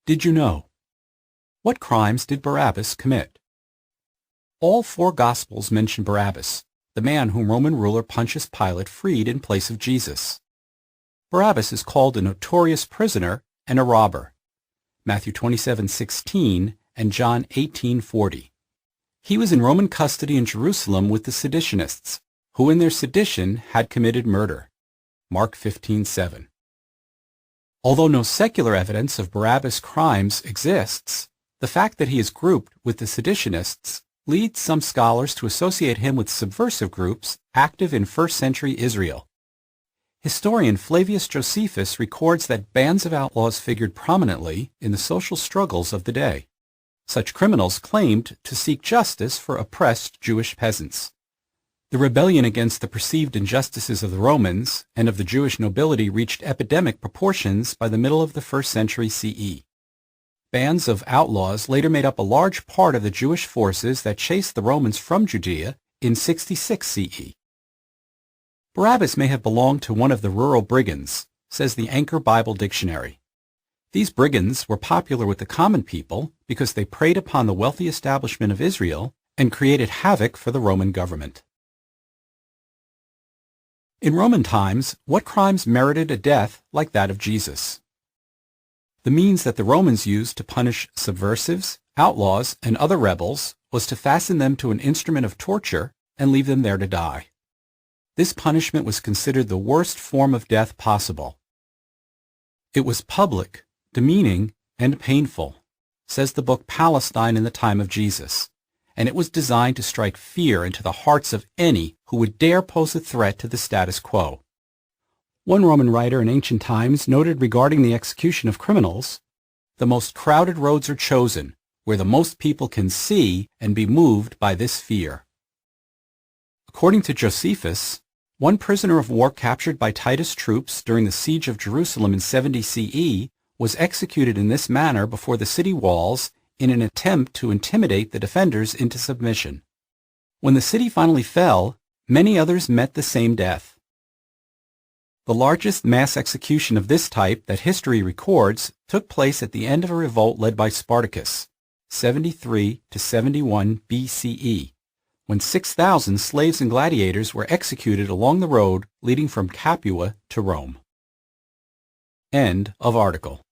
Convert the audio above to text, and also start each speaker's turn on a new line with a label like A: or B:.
A: Did you know? What crimes did Barabbas commit? All four Gospels mention Barabbas, the man whom Roman ruler Pontius Pilate freed in place of Jesus. Barabbas is called a notorious prisoner and a robber. Matthew 27:16 and John 18:40. He was in Roman custody in Jerusalem with the seditionists, who in their sedition had committed murder. Mark 15:7. Although no secular evidence of Barabbas' crimes exists, the fact that he is grouped with the seditionists leads some scholars to associate him with subversive groups active in first-century Israel. Historian Flavius Josephus records that bands of outlaws figured prominently in the social struggles of the day. Such criminals claimed to seek justice for oppressed Jewish peasants. The rebellion against the perceived injustices of the Romans and of the Jewish nobility reached epidemic proportions by the middle of the 1st century CE. Bands of outlaws later made up a large part of the Jewish forces that chased the Romans from Judea in 66 CE. Barabbas may have belonged to one of the rural brigands, says the Anchor Bible Dictionary. These brigands were popular with the common people because they preyed upon the wealthy establishment of Israel and created havoc for the Roman government. In Roman times, what crimes merited a death like that of Jesus? The means that the Romans used to punish subversives, outlaws, and other rebels was to fasten them to an instrument of torture and leave them there to die. This punishment was considered the worst form of death possible. It was public, demeaning, and painful, says the book Palestine in the Time of Jesus, and it was designed to strike fear into the hearts of any who would dare pose a threat to the status quo. One Roman writer in ancient times noted regarding the execution of criminals, "The most crowded roads are chosen, where the most people can see and be moved by this fear." According to Josephus, one prisoner of war captured by Titus troops during the siege of Jerusalem in 70 CE was executed in this manner before the city walls in an attempt to intimidate the defenders into submission. When the city finally fell, many others met the same death. The largest mass execution of this type that history records took place at the end of a revolt led by Spartacus, 73 to 71 BCE, when 6,000 slaves and gladiators were executed along the road leading from Capua to Rome. End of article.